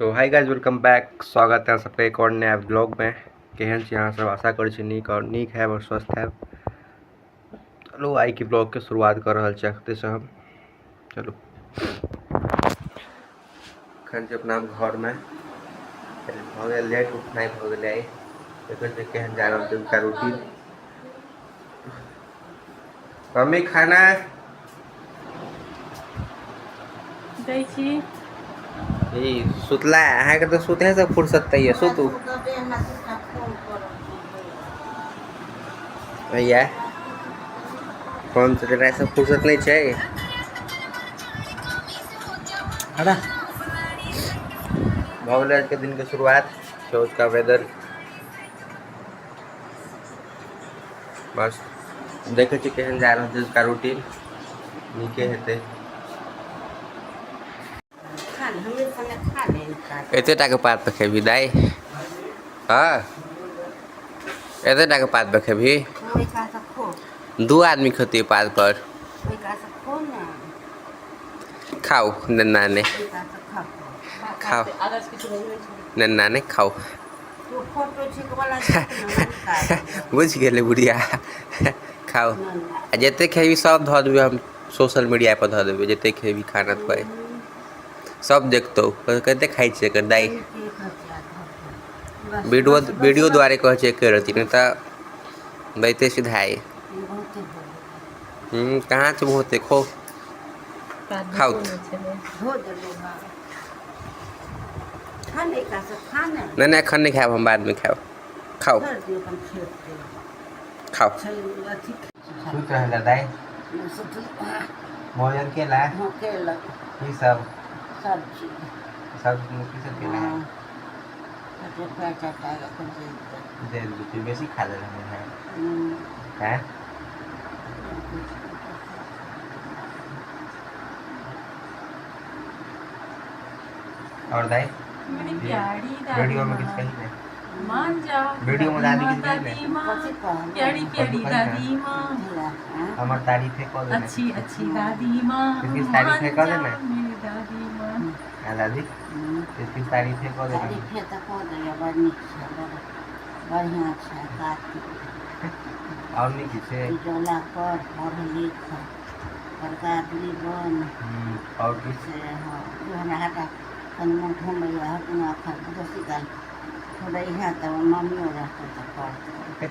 सो hi guys, welcome back. स्वागत है सबका एक और नया ब्लॉग में। केहन छी अहाँ सब? आशा करै छी नीक है और स्वस्थ है। चलो आई की ब्लॉग के शुरुआत कर रहा चाहते से हम। चलो खन से अपना घर में हो गया लेट, उठनाई हो गया। देखो केहन जा रहा है का रूटीन। मम्मी खाना दै छी। ई सुतला अहाँ के तो सुतले से फुर्सत तैये सुतू भैया। फोन से जरा से फुर्सत नहीं चाहिए। हटा भगल आज के दिन की शुरुआत सोच का वेदर बस देखे छी केहन जा रहा है इसका रूटीन नीके हेते। एतेटा के पात पे खेबी दाई? हाँ एतेटा के पात पे खेबी? दू आदमी खती पात पर। खाओ नन्ना ने खाओ, नन्ना ने खाओ। बुझ गए बुढ़िया खाओ। जिते खेबी सब धो देवे हम सोशल मीडिया पर धो देवे। जिते खेबी खाना खुआए सब देखते कहते खाई छे कर दाई। वीडियो द्वारे कह छे के रहती नहीं तो दैते सीधा है। कहाँ से बहुत खो खाओ। नहीं खन नहीं खाओ, हम बाद में खाओ। खाओ खाओ सुत रहला दाई। भोजन केला ई सब की सब केला दे दे बेसी खा ले है। और दाई मेरी प्यारी वीडियो में किस कही है? मान जा वीडियो में दादी किस कही है? प्यारी प्यारी दादी माँ, हमार तारीफ है कह देना। अच्छी अच्छी दादी माँ, किस तारीफ है कह देना। मेरी दादी माँ। हां दादी किस तारीफ है कह देना। तारीफ है तो कह दे बड़ नीक छै, बढ़िया छै काटी। और नहीं किसे जोला पर पढ़ लिख सरकारी बन और किसे हां जो हमरा हटा कन घूम या हटना खा दोस्ती का थोड़ा यहाँ तो मम्मी हो रहता तो पढ़ते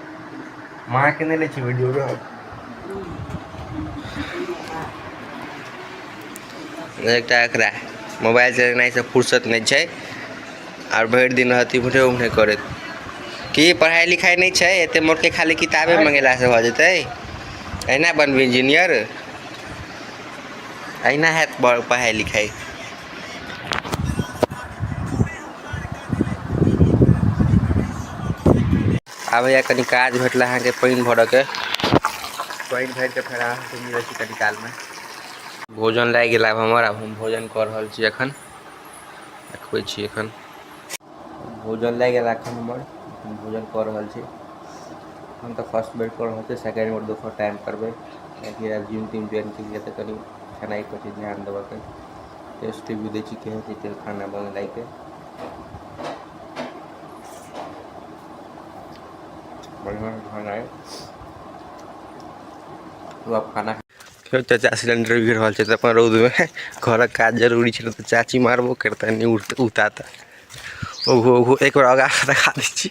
मां के ने ले छी वीडियो रो एकटा एकरा मोबाइल से नहीं से फुर्सत नहीं छै और भर दिन रहती मुझे उन्हें करे कि पढ़ाई लिखाई नहीं छै। एते मोर के खाली किताबे मंगेला से हो जते। एना बनबी इंजीनियर, एना है पढ़ाई लिखाई। अब या कनी काज भेटला अहाँ के पानी भर के पानी भर के फेर अहाँ से मिले छी कनी काल में। भोजन लाग गेल। अब हमर अब हम भोजन कर रहल छी। एखन देखबै छी एखन भोजन लाग गेल। एखन हमर भोजन कर रहल छी। हम तो फर्स्ट बेड कर रहल छी, सेकंड बेड दोसर टाइम करबै कि आज जिम टीम ज्वाइन के लिए तो कनी खाना पर ध्यान देबे के। टेस्ट भी दै छी केहन छै खाना बन लाग के बढ़िया खाना है। तो आप खाना क्यों चाचा सिलेंडर गिर रहा है तो अपन रौद में घर काज जरूरी है तो चाची मारबो करता नहीं उताता। ओहो ओहो एक बार आगा दिखा दी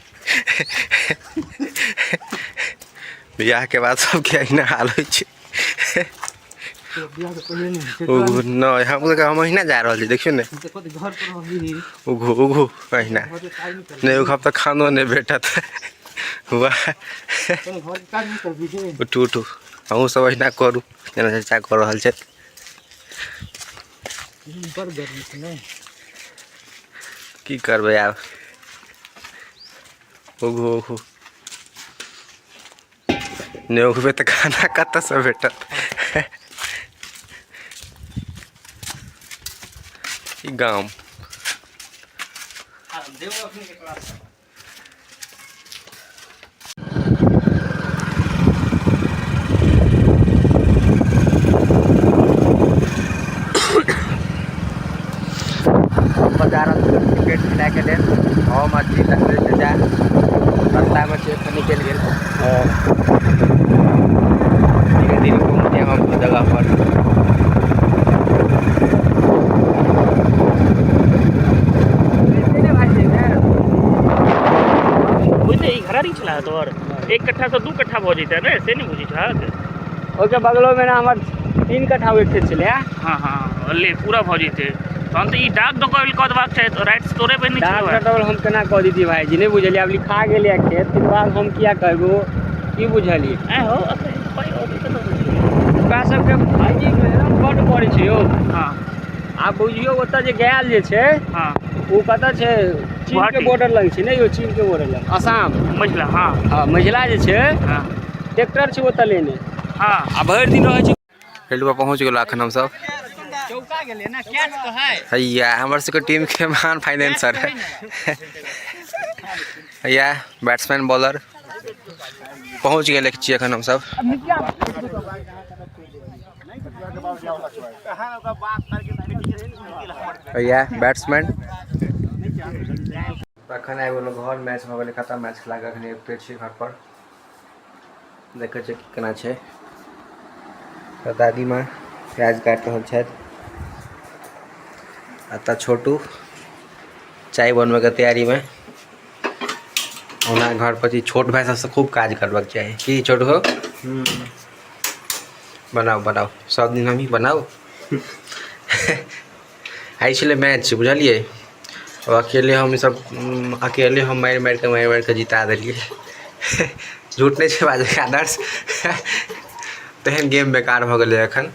बियाह के बाद सबके अहिना हाल हो नहीं। हम अहिना जा रहा देखियो ने उघो उघो अहिना नहीं उघ तो खानो नहीं भेटत। उठू उठू हम सब अहिना करू जेना चाचा कर रहल छै। की करबै आब ओघो ओघो नहीं उघबे तो खाना कत से भेटत। गाँव बाजार पेट मिला के लेल हम अथी लकड़ी जा रस्ता में से निकल गेल और धीरे धीरे पहुँचे हम जगह पर। छला तोर 1 कट्ठा से 2 कट्ठा भ जैते ने से नहीं बुझी छक ओके बगलो में ना हमर 3 कट्ठा उठ छले। हां हां अल्ले पूरा भ जैते तहन त ई डाक डकल क देबाक चाही तो राइट्स तोरे पे नहीं डाक डकल हम केना क दीदी भाई जी नहीं बुझलिए। अब लिखा गेलिए खेत के बाद हम किया करबो की बुझलिए। ए हो अते पाई हो त ओकरा सबके भाई जी मेहनत बड पड़े छै यो। हां आ बुझियो ओतऽ जे गैल जे छै हां वो कतऽ छै चीन के बॉर्डर लग छै ने यो चीन के बॉर्डर लग असम मझला। हां हां मझला जे छै हां ट्रैक्टर छै ओतऽ लेने। हां आ भरि दिन रहै छै फील्ड पर पहुँच गेल अखन हम सब। चौका गेले ना कैच तो है हैया हमर सबके टीम के महान फाइनेंसर है। हैया बैट्समैन बॉलर पहुँच गेल छी अखन हम सब। हैया बैट्समैन अखन आबि गेलहुँ घर। मैच भऽ गेलै खत्म। मैच खेला कऽ अखन पेट छी घर पर देखै छै केना छै। तऽ दादी माँ प्याज काटि रहल छथि। अतः छोटू चाय बनबे के तैयारी में। ओना घर पर छोट भाई सबसे खूब काज करबाक चाही की छोटू हो। बनाओ बनाओ सब दिन हम ही बनाओ। आई छे मैच बुझलिए और अकेले हम सब मारि के जिता दिलिए। झूठ नहीं बाजे आदर्श। तेहन गेम बेकार भ गेलै अखन।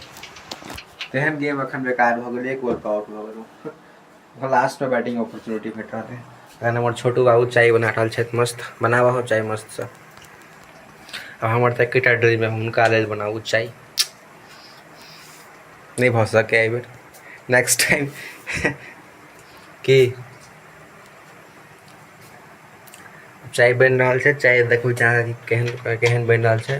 तेहन गेम अखन बेकार भ गेलै। 1 वर्कआउट भ गेलै। लास्ट में बैटिंग अपॉर्चुनिटी भेट रहल है। तहन हमर छोटू बाबू चाय बना रहल छथि। मस्त बनाबा हो चाय मस्त से। अब हमर त एकटा ड्रीम है हुनका लेल बनाबू चाय। नहीं भ सके एहि बेर नेक्स्ट टाइम। की चाय बन रहल छै। चाय देखू केहन केहन बन रहल छै।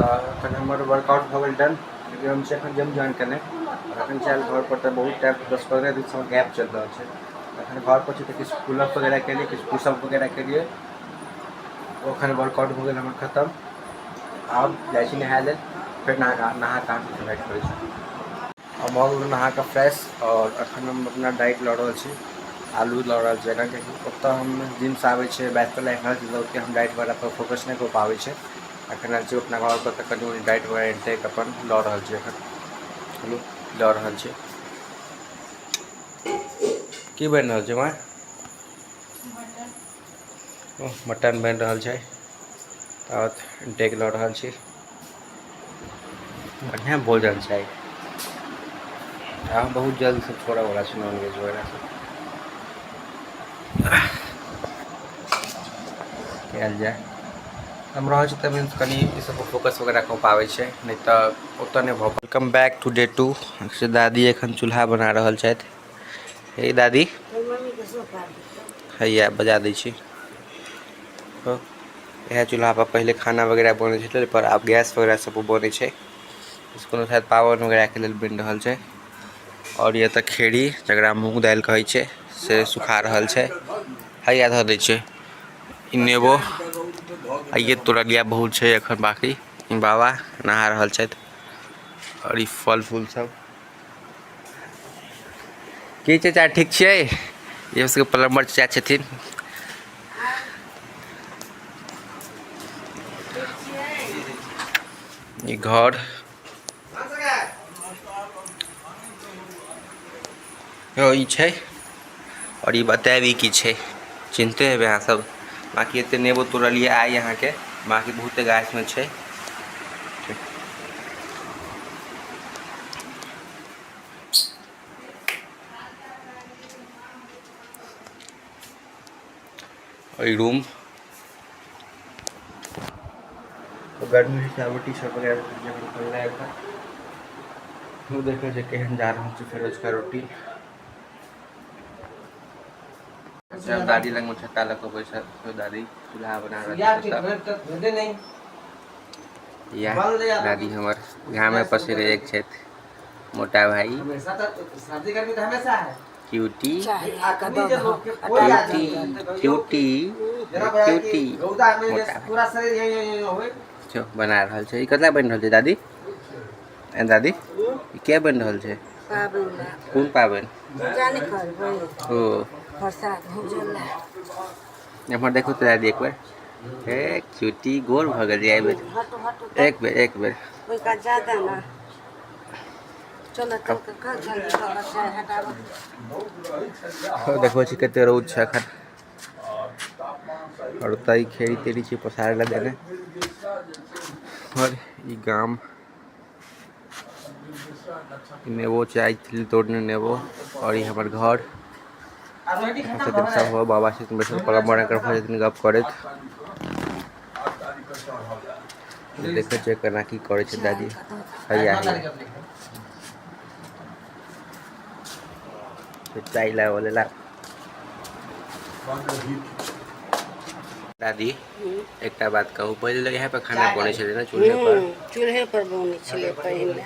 अखन हमर वर्कआउट भ गेल डन। लेकिन हम एखन जिम ज्वाइन करने अखन चल घर पर तऽ बहुत टाइम 10-15 दिन से गैप चल रहा है। अखन घर पर छी तऽ किछु पुलअप वगैरह केलिए किछु पुशअप वगैरह केलिए। अखन वर्कआउट हो गया हमर खत्म। अब जाइ छी नहाय लेल फिर नहा के वेट करै छी। अब भऽ गेल नहा के फ्रेश और अखन हम अपना डाइट लऽ रहल छी। आलू लऽ रहल छी कियाकि ओतऽ हम जिम से आबै छै बैचलर लाइफ में तऽ ओते हम डाइट वगैरह पर फोकस नहीं कर पाबै छै। अखन आयल छी अपना घर पर तऽ कनि डाइट वगैरह इंटेक अपन लऽ रहल छी। अखन चलू लऽ रहल छी। की बनि रहल छै माँ। मटन बनि रहल छै और इंटेक लऽ रहल छी। बढ़िया भोजन छै। हम बहुत जल्द से छोड़े वाला छी नॉनवेज वगैरह सब। कयल जाए हम रह छी तब कनी ई सब पर फोकस वगैरह कऽ पाबै छै नहीं तो ओतऽ नहीं भऽ। Welcome back to day 2। दादी एखन चूल्हा बना रहल छथि। हे दादी हैया बजा दै छी। यह चूल्हा पर पहले खाना वगैरह बनै छलै पर आब गैस वगैरह सब बनै छै। इसको शायद पावन वगैरह के लेल बनि रहल छै। और ये तऽ खेड़ी जकरा मूँग दालि कहै छै से सुखा रहल छै। हैया धऽ दै छै ई नेबो। ये तोरलिया बहुत छै एखन बाकी। बाबा नहा रहल छथि और ई फल फूल सब। की चाचा ठीक छियै। ये सबके प्लम्बर चाचा छथिन। ई घर ई छै और ई बताबी की छै चिन्हते हेबै अहाँ सब। बाकी एते नेबो तोड़लिए आइ यहाँ के बाकी बहुते गाछ में छै। और रूम तो गर्मी हिसाब टी शर्ट वगैरह देखे केहन जा रहल छै फेर का रोटी। दादी लग में छत्ता लग बैसल दादी चूल्हा बना रहल है। या दादी हमर घामे पसरे एक छथि मोटा भाई। सर्दी गर्मी तो हमेशा है। क्यूटी चाहे आका दो दो क्यूटी क्यूटी क्यूटी मोटा जो बना रहल छै। ई कतला बन रहल छै दादी? ए दादी ई क्या बन रहल छै? पाबन कौन पाबन? जाने करबै ओ प्रसाद भोजन ला एम्हर देखो तो दादी एक बार। ए क्यूटी गोर भ गेल जाय बेर। हटो हटो एक बेर कोई का ज्यादा ना चलो तो का जल्दी कर चाहे हटाओ देखो छी कते रौद छै एखन। और तई खेड़ी तेरी छी पसारे ला देने। और ई गाम नेबो चाय थी तोड़ने नेबो। और ये हमार घर सब हो बाबा से बैठल पलम्बर कर भजन गप करत देखे छै केना की करे छै दादी। हैया चाय ला वाले ला दादी एकटा बात कहू पहले यहाँ पे खाना बने छले ना चूल्हे पर बने छले पहले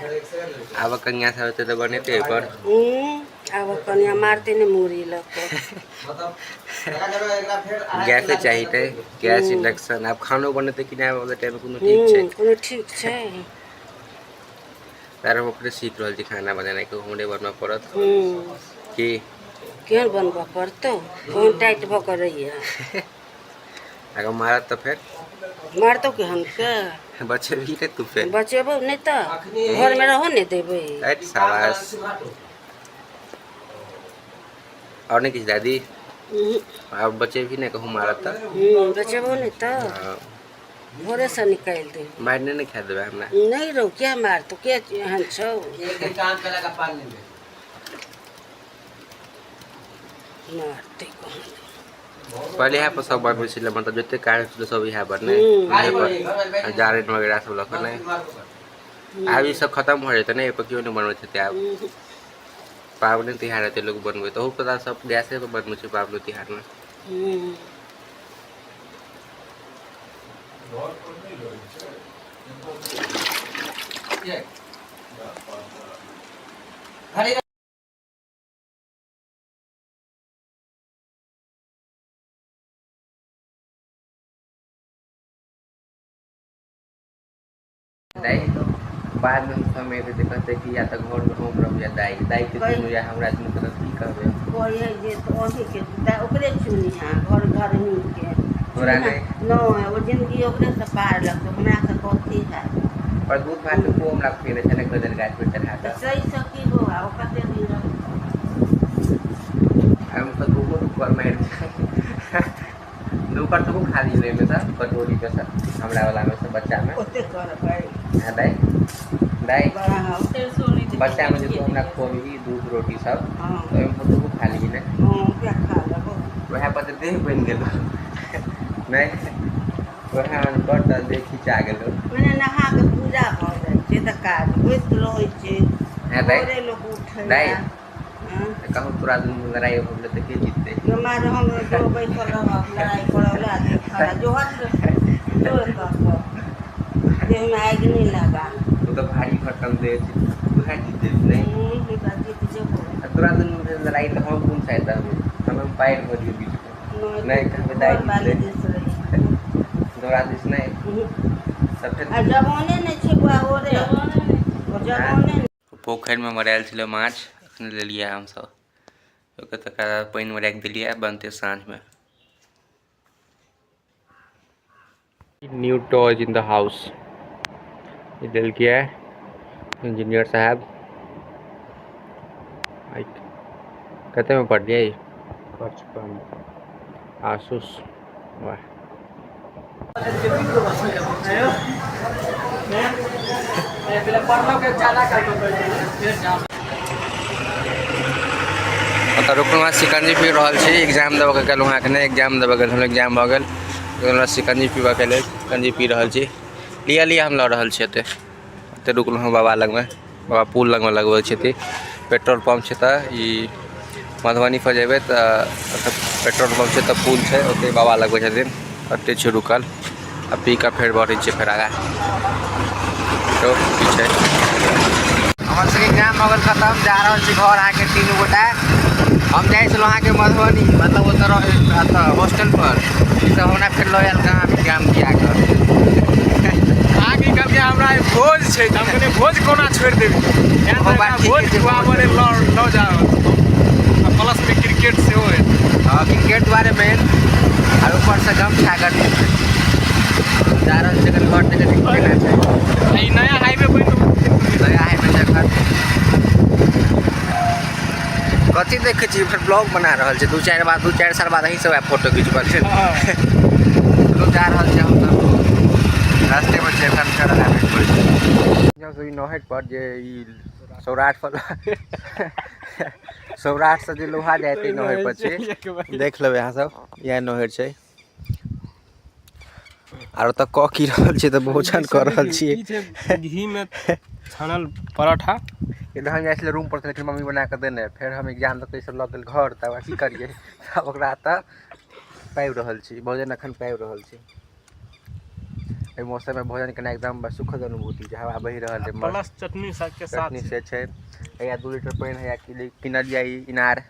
आब कन्या सब होते तो बनेते पर अब कन्या मारते ने मुरी लग गैस चाहिए गैस इंडक्शन अब खानो बनते कि ना वाला टाइम कोनो ठीक छै कोनो ठीक छै तार हम ओकरे सीख रहल छी खाना बनाने के हमरे बनवा पड़त कि केहन बनबा पड़तो कोन टाइट भ कर रहिया अगर मारत तो फिर मारतो केहन के बच्चे भी रे तू फिर बचेबो नहीं तो घर में रहो नहीं देबे ऐट शाबाश और नहीं किस दादी अब बच्चे भी नहीं कहूँ मारत तो बचेबो नहीं तो भोरे से निकाल दे मारने नहीं खा देबे हमरा नहीं रो क्या मार तो क्या हन छौ मारते कौन पहले यहाँ पर सब बनबे छले मतलब जते कार्य छले सब यहाँ बने जारन वगैरह सब लखने अब ये सब खत्म हो जाते ना ये पर क्यों नहीं बनबे छते अब पावने तिहार रहते लोग बनबे तो पता सब गैस पे बनबे छै पावने तिहार में बाद में समय पे कहते कि या तो घर में हम रह या दाई दाई के कोनो या हमरा दुनू तरफ की कहबे कोई है जे तो ओही के ओकरे चुनी हां घर घर ही के तोरा नहीं नो वो जिंदगी ओकरे से पार लग तो हमरा से कथी है पर दूध भात को हम रख पीने छने गदर गाछ पे चढ़ा के सही सकी हो आ कते दिन हम तो घूमो पर मार दोपहर तो खाली ले में था कटोरी पे सब हमरा वाला में से बच्चा में ओते कर भाई हां दाई दाई बड़ा हां बच्चा में जो हमरा खोबी दूध रोटी सब हां तो हम तो खाली ने हां क्या खा लेबो वह पर देह बन गेल नहीं वह अनकर त देह खिंचा गेल मैंने नहा के पूजा भ जाय छै त काज होइत रहै छै हां दाई भोरे लोग उठै दाई हां कहूं तोरा दुनू लड़ाई हो गेल त के जीतते हमार हम दो बैठल रहब लड़ाई करौला खड़ा जो हट जो देह में आग नहीं लगा तू तो भारी खत्म दे तू है जीते नहीं तोरा दुनू लड़ाई तो हम कौन साइड हम पायर हो दिए बीच में नहीं कहबे दाई दोरा दिस नहीं सब आ जवाने नहीं छै बुआ ओरे ओ जवाने पोखर में मरायल छले माछ अखन ले लिया हम सब ओके तक पानी में रख दिलिए बनते सांझ में new toys in the house ये दिल किया है इंजीनियर साहब कहते में पढ़ दिया 55 आसूस वाह तो रुकना सिकंजी पी रहा एग्जाम देवे गल वहाँ के एग्जाम देवे गल हम एग्जाम भ गल सिकंजी पीबा के लिए सिकंजी पी रहा लिया हम लऽ रहल छियै एते रुकल हूँ बाबा लग में बाबा पुल लग में लगबे छथि पेट्रोल पंप छै तऽ ई मधुबनी पर जेबे तऽ पेट्रोल पंप छै तऽ पुल छै ओते बाबा लगबे छथिन ओते छै रुकल आ पी कऽ फेर बढ़ै छै फेर आगा तो पीछे हमर सबके एग्जाम हो गल खत्म जा रहल छी घर आके 3 गोटा हम जाइ छलहुँ अहाँके मधुबनी मतलब ओतऽ हॉस्टल पर ई सब हमरा फेर लऽ आयल कहाँ एग्जाम दिया कऽ आगे कहलकै हमरा भोज छै हम कहलिए भोज कोना छोड़ि देबै भोज खुआबऽ लऽ जा प्लस में क्रिकेट सेहो है हाँ क्रिकेट दुआरे मेन और ऊपर से गमछा गर्मी जा रहल छै घर तक केना छै ई नया हाईवे बनि नया हाईवे छै एखन कथी देखै छी फिर ब्लॉग बना रहल छै 2-4 साल बाद अहीं सब फोटो खिंचबल छै लोग जा रहल छै हम सब रास्ते में छै एखन चढ़ल आबे छै जब ई नहर पर जे ई सौराठ पर सौराठ से जे लोहा जाते नहर पर छै देख लेबै अहाँ सब यह नहर छै आरो तक क की रहल छै त भोजन कर रहल छी घी में छानल पराठा इधर जाइ छलै रूम पर लेकिन मम्मी बना के देने फिर हम एग्जाम तक सब लग गेल घर तब की करिए तब ओकरा त पाबि रहल छी भोजन अखन पाबि रहल छी ए मौसम में भोजन केना एकदम सुखद अनुभूति जे हवा बहि रहल है प्लस चटनी साग के साथ चटनी से छै या 2 लीटर पानी है किनलिया इनार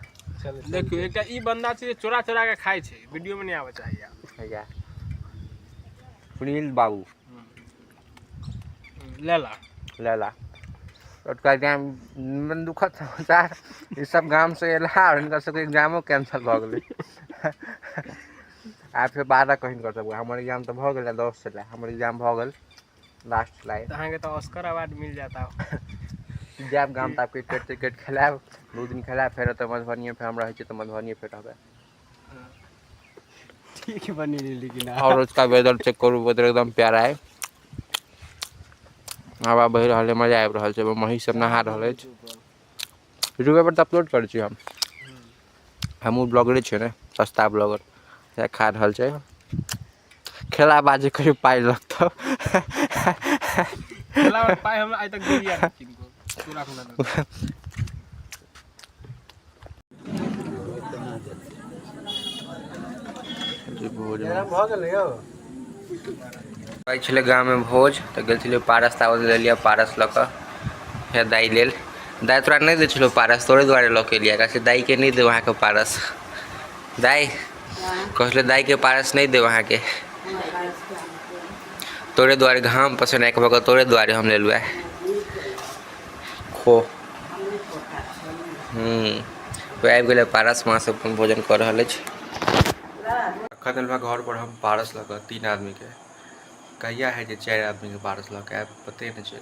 देखियो एकटा ई बंदा छै चोरा चोरा के खाय छै वीडियो में नहीं आवे चाहिए या सुनील बाबू लेला उसका एग्जाम मन दुखद समाचार इस सब गांव से एला और इनका सबके एग्जामो कैंसिल भ गेलै आप फिर 12 कहीं कर सकबो हमर एग्जाम तो भ गेल 10 से हमर एग्जाम भ गेल लास्ट लाइन अहाँ के तो ऑस्कर अवार्ड मिल जाता जब गाम तक क्रिकेट खेलाब 2 दिन खेलाब फिर तो मधुबनी फिर हम रहे तो मधुबनी फिर रहबे ठीक बनी लेकिन और उसका वेदर चेक करू वेदर एकदम प्यारा है हवा बह रहा है मजा आबि रहल छै मही सब नहा रहल अछि यूट्यूब पर अपलोड कर छी हमहूँ ब्लॉगरे छै ने सस्ता ब्लॉगर खा रहल छै खेला बाजे करीब पाई लगतौ खेला पाई हम आज तक दिया किनको पूरा खुला भोज भाई छले गाँव में भोज तो गल छलिए पारस तावत ले लिया पारस लऽ कऽ फेर दाई लेल दाई तोरा नहीं दे छलो पारस तोरे द्वारे लऽ के लिया कैसे दाई के नहीं दे वहाँ के पारस दाई कहले दाई के पारस नहीं दे वहाँ के तोरे द्वारे घाम पसंद आके बगल तोरे द्वारे हम ले लुआ खो तो आबि गेलै पारस माँ सब अपन भोजन कर रहल अछि घर पर हम पारस लऽ कऽ 3 आदमी के कहिया है जे 4 आदमी के पारस लऽ के आब पते नहीं चल